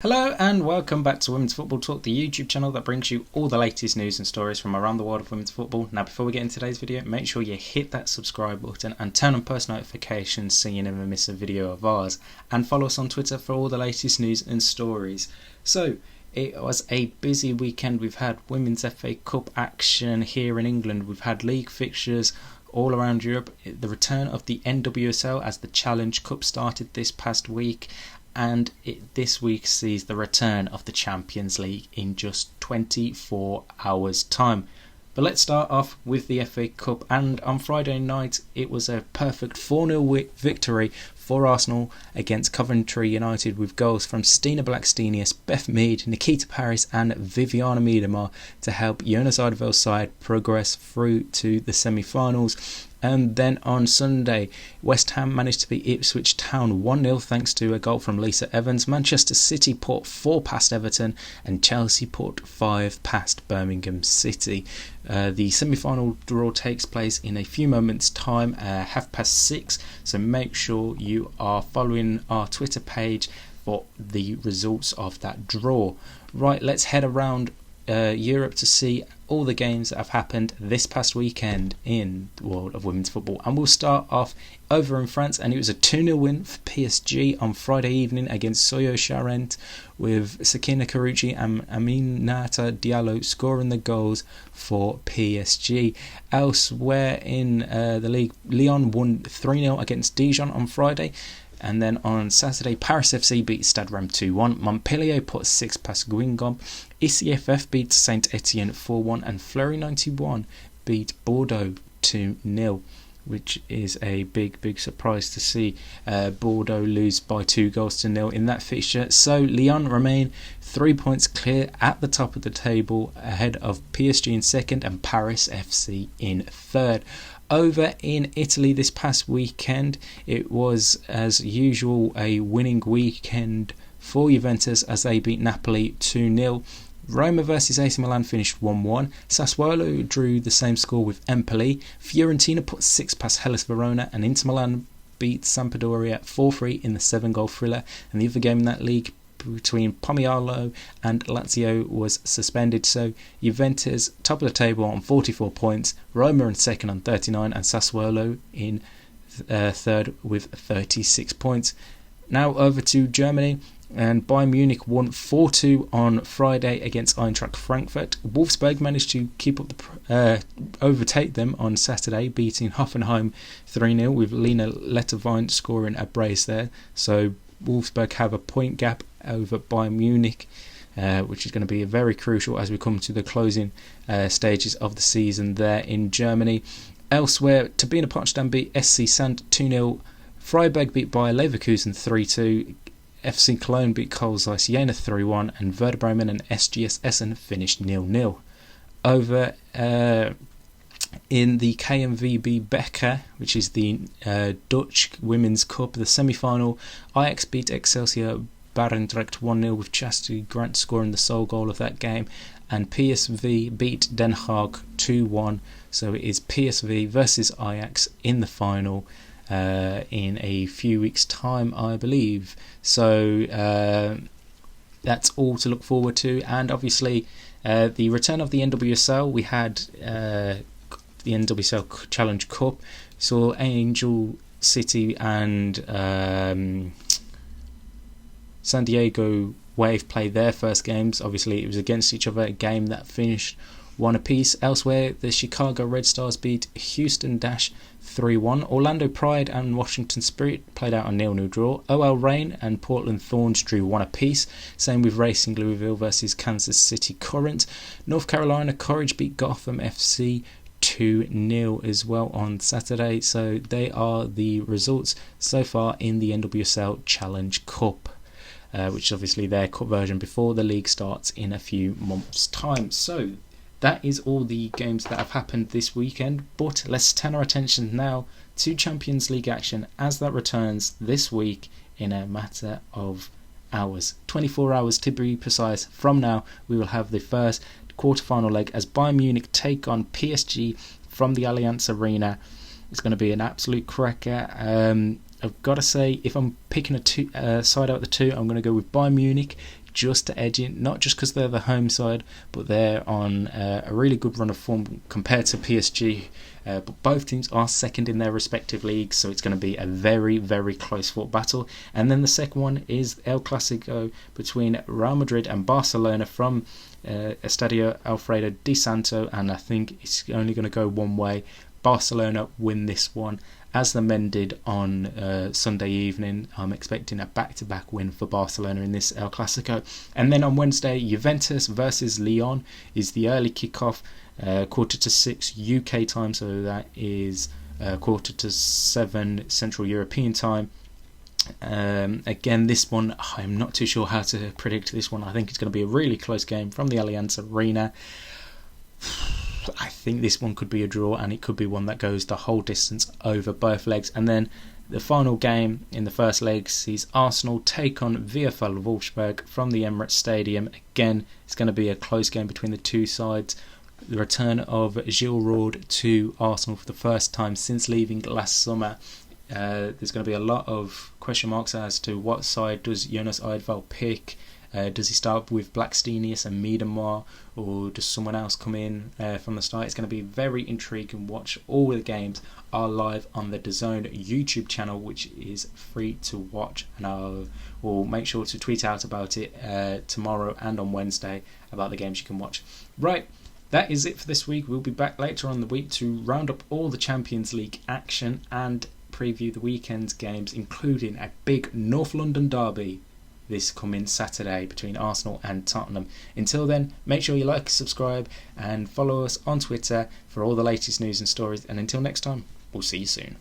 Hello and welcome back to Women's Football Talk, the YouTube channel that brings you all the latest news and stories from around the world of women's football. Now before we get into today's video, make sure you hit that subscribe button and turn on post notifications so you never miss a video of ours. And follow us on Twitter for all the latest news and stories. So, it was a busy weekend. We've had Women's FA Cup action here in England. We've had league fixtures all around Europe. The return of the NWSL as the Challenge Cup started this past week. And this week sees the return of the Champions League in just 24 hours time. But let's start off with the FA Cup, and on Friday night it was a perfect 4-0 victory for Arsenal against Coventry United, with goals from Stina Blackstenius, Beth Mead, Nikita Parris and Vivianne Miedema to help Jonas Eidevall's side progress through to the semi-finals. And then on Sunday, West Ham managed to beat Ipswich Town 1-0 thanks to a goal from Lisa Evans. Manchester City put 4 past Everton and Chelsea put 5 past Birmingham City. The semi-final draw takes place in a few moments' time, 6:30. So make sure you are following our Twitter page for the results of that draw. Right, let's head around Europe to see all the games that have happened this past weekend in the world of women's football, and we'll start off over in France, and it was a 2-0 win for PSG on Friday evening against Soyo Charente, with Sakina Carucci and Aminata Diallo scoring the goals for PSG. Elsewhere in the league, Lyon won 3-0 against Dijon on Friday. And then on Saturday, Paris FC beat Stade Reims 2-1. Montpellier put 6 past Guingamp. ECFF beat Saint Etienne 4-1. And Fleury 91 beat Bordeaux 2-0, which is a big surprise to see Bordeaux lose by 2-0 in that fixture. So Lyon remain 3 points clear at the top of the table, ahead of PSG in second and Paris FC in third. Over in Italy this past weekend, it was as usual a winning weekend for Juventus as they beat Napoli 2-0. Roma versus AC Milan finished 1-1. Sassuolo drew the same score with Empoli. Fiorentina put 6 past Hellas Verona, and Inter Milan beat Sampdoria 4-3 in the 7-goal thriller. And the other game in that league between Pomigliano and Lazio was suspended, so Juventus top of the table on 44 points, Roma in second on 39 and Sassuolo in third with 36 points. Now over to Germany, and Bayern Munich won 4-2 on Friday against Eintracht Frankfurt. Wolfsburg managed to keep up overtake them on Saturday, beating Hoffenheim 3-0 with Lena Lettervine scoring a brace there, so Wolfsburg have a point gap over Bayern Munich, which is going to be very crucial as we come to the closing stages of the season there in Germany. Elsewhere, Turbine Potsdam beat SC Sand 2-0, Freiburg beat Bayer Leverkusen 3-2, FC Cologne beat Karl Zeiss Jena 3-1, and Werder Bremen and SGS Essen finished 0-0. Over in the KNVB Becker, which is the Dutch Women's Cup, the semi-final, Ajax beat Excelsior Barendrecht 1-0 with Chastity Grant scoring the sole goal of that game, and PSV beat Den Haag 2-1, so it is PSV versus Ajax in the final in a few weeks' time, I believe. So that's all to look forward to, and obviously the return of the NWSL. We had the NWSL Challenge Cup, saw Angel City and San Diego Wave play their first games. Obviously it was against each other, a game that finished 1 apiece. Elsewhere, the Chicago Red Stars beat Houston Dash 3-1. Orlando Pride and Washington Spirit played out a 0-0 draw. OL Reign and Portland Thorns drew 1 apiece. Same with Racing Louisville versus Kansas City Current. North Carolina Courage beat Gotham FC 2-0 as well on Saturday. So they are the results so far in the NWSL Challenge Cup, which is obviously their cup version before the league starts in a few months' time. So that is all the games that have happened this weekend, but let's turn our attention now to Champions League action as that returns this week in a matter of hours. 24 hours to be precise from now, we will have the first quarter-final leg as Bayern Munich take on PSG from the Allianz Arena. It's going to be an absolute cracker. I've got to say, if I'm picking a side out of the two, I'm going to go with Bayern Munich just to edge it, not just because they're the home side, but they're on a really good run of form compared to PSG. But both teams are second in their respective leagues, so it's going to be a very, very close fought battle. And then the second one is El Clasico between Real Madrid and Barcelona from Estadio Alfredo Di Santo, and I think it's only going to go one way. Barcelona win this one, as the men did on Sunday evening. I'm expecting a back-to-back win for Barcelona in this El Clasico. And then on Wednesday, Juventus versus Lyon is the early kickoff, 6:45 UK time, so that is 7:15 Central European time. Again, this one, I'm not too sure how to predict this one. I think it's going to be a really close game from the Allianz Arena. I think this one could be a draw, and it could be one that goes the whole distance over both legs. And then the final game in the first leg sees Arsenal take on VfL Wolfsburg from the Emirates Stadium. Again, it's going to be a close game between the two sides. The return of Gilles Roord to Arsenal for the first time since leaving last summer. There's going to be a lot of question marks as to what side does Jonas Eidevall pick. Does he start with Blackstenius and Miedema, or does someone else come in from the start? It's going to be very intriguing. Watch all the games are live on the DAZN YouTube channel, which is free to watch, and I will make sure to tweet out about it tomorrow and on Wednesday about the games you can watch. Right, that is it for this week. We'll be back later on the week to round up all the Champions League action and preview the weekend's games, including a big North London derby this coming Saturday between Arsenal and Tottenham. Until then, make sure you like, subscribe and follow us on Twitter for all the latest news and stories, and until next time, we'll see you soon.